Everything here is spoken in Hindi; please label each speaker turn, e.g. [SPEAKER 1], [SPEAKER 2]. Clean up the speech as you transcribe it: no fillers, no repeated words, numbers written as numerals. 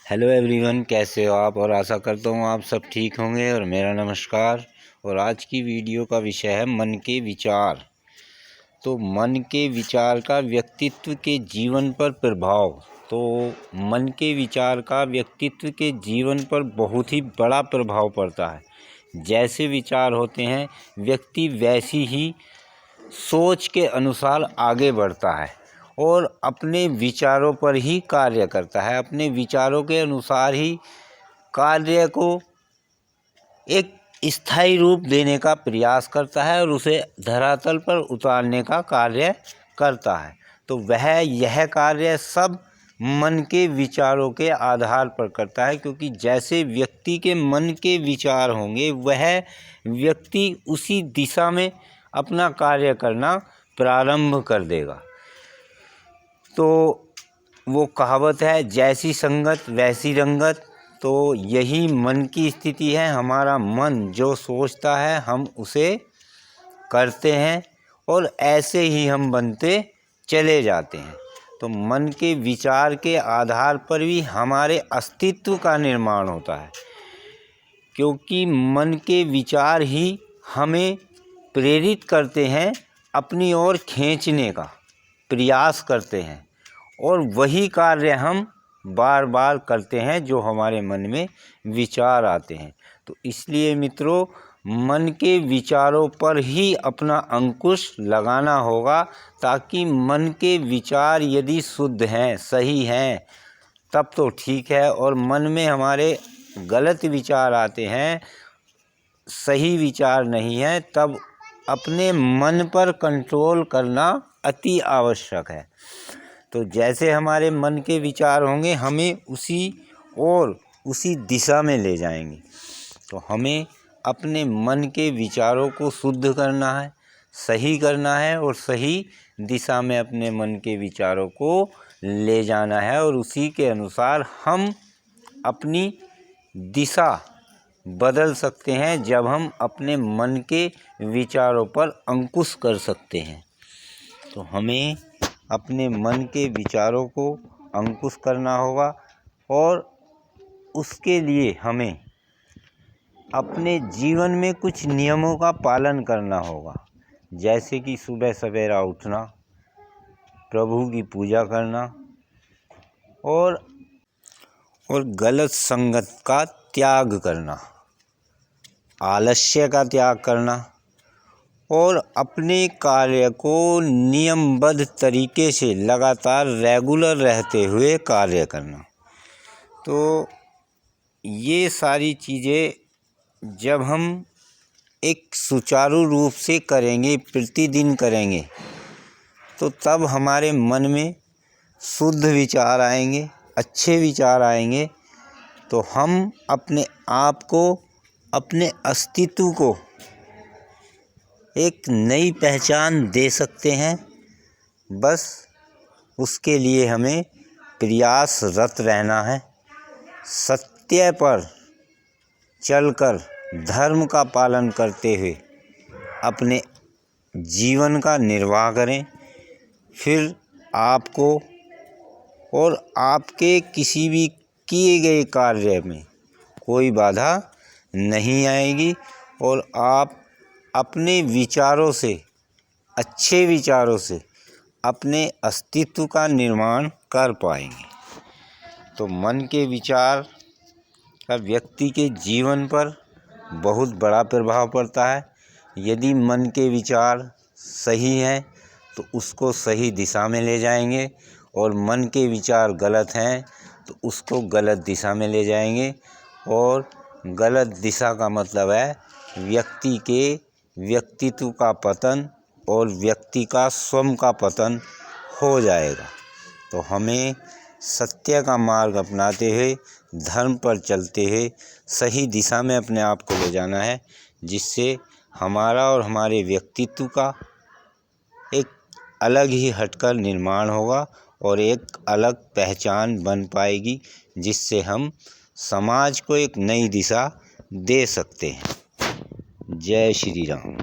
[SPEAKER 1] हेलो एवरीवन, कैसे हो आप। और आशा करता हूँ आप सब ठीक होंगे। और मेरा नमस्कार। और आज की वीडियो का विषय है मन के विचार। तो मन के विचार का व्यक्तित्व के जीवन पर प्रभाव। तो मन के विचार का व्यक्तित्व के जीवन पर बहुत ही बड़ा प्रभाव पड़ता है। जैसे विचार होते हैं, व्यक्ति वैसी ही सोच के अनुसार आगे बढ़ता है और अपने विचारों पर ही कार्य करता है। अपने विचारों के अनुसार ही कार्य को एक स्थायी रूप देने का प्रयास करता है और उसे धरातल पर उतारने का कार्य करता है। तो वह यह कार्य सब मन के विचारों के आधार पर करता है, क्योंकि जैसे व्यक्ति के मन के विचार होंगे वह व्यक्ति उसी दिशा में अपना कार्य करना प्रारंभ कर देगा। तो वो कहावत है, जैसी संगत वैसी रंगत। तो यही मन की स्थिति है। हमारा मन जो सोचता है हम उसे करते हैं और ऐसे ही हम बनते चले जाते हैं। तो मन के विचार के आधार पर भी हमारे अस्तित्व का निर्माण होता है, क्योंकि मन के विचार ही हमें प्रेरित करते हैं, अपनी ओर खींचने का प्रयास करते हैं और वही कार्य हम बार बार करते हैं जो हमारे मन में विचार आते हैं। तो इसलिए मित्रों, मन के विचारों पर ही अपना अंकुश लगाना होगा, ताकि मन के विचार यदि शुद्ध हैं, सही हैं, तब तो ठीक है। और मन में हमारे गलत विचार आते हैं, सही विचार नहीं है, तब अपने मन पर कंट्रोल करना अति आवश्यक है। तो जैसे हमारे मन के विचार होंगे हमें उसी और उसी दिशा में ले जाएंगे। तो हमें अपने मन के विचारों को शुद्ध करना है, सही करना है और सही दिशा में अपने मन के विचारों को ले जाना है। और उसी के अनुसार हम अपनी दिशा बदल सकते हैं, जब हम अपने मन के विचारों पर अंकुश कर सकते हैं। तो हमें अपने मन के विचारों को अंकुश करना होगा और उसके लिए हमें अपने जीवन में कुछ नियमों का पालन करना होगा। जैसे कि सुबह सवेरा उठना, प्रभु की पूजा करना और गलत संगत का त्याग करना, आलस्य का त्याग करना और अपने कार्य को नियमबद्ध तरीके से लगातार रेगुलर रहते हुए कार्य करना। तो ये सारी चीज़ें जब हम एक सुचारू रूप से करेंगे, प्रतिदिन करेंगे, तो तब हमारे मन में शुद्ध विचार आएंगे, अच्छे विचार आएंगे। तो हम अपने आप को, अपने अस्तित्व को एक नई पहचान दे सकते हैं। बस उसके लिए हमें प्रयासरत रहना है। सत्य पर चलकर धर्म का पालन करते हुए अपने जीवन का निर्वाह करें। फिर आपको और आपके किसी भी किए गए कार्य में कोई बाधा नहीं आएगी और आप अपने विचारों से, अच्छे विचारों से अपने अस्तित्व का निर्माण कर पाएंगे। तो मन के विचार का व्यक्ति के जीवन पर बहुत बड़ा प्रभाव पड़ता है। यदि मन के विचार सही हैं तो उसको सही दिशा में ले जाएंगे, और मन के विचार गलत हैं तो उसको गलत दिशा में ले जाएंगे। और गलत दिशा का मतलब है व्यक्ति के व्यक्तित्व का पतन और व्यक्ति का स्वयं का पतन हो जाएगा। तो हमें सत्य का मार्ग अपनाते हुए, धर्म पर चलते हुए सही दिशा में अपने आप को ले जाना है, जिससे हमारा और हमारे व्यक्तित्व का एक अलग ही हटकर निर्माण होगा और एक अलग पहचान बन पाएगी, जिससे हम समाज को एक नई दिशा दे सकते हैं। जय श्री राम।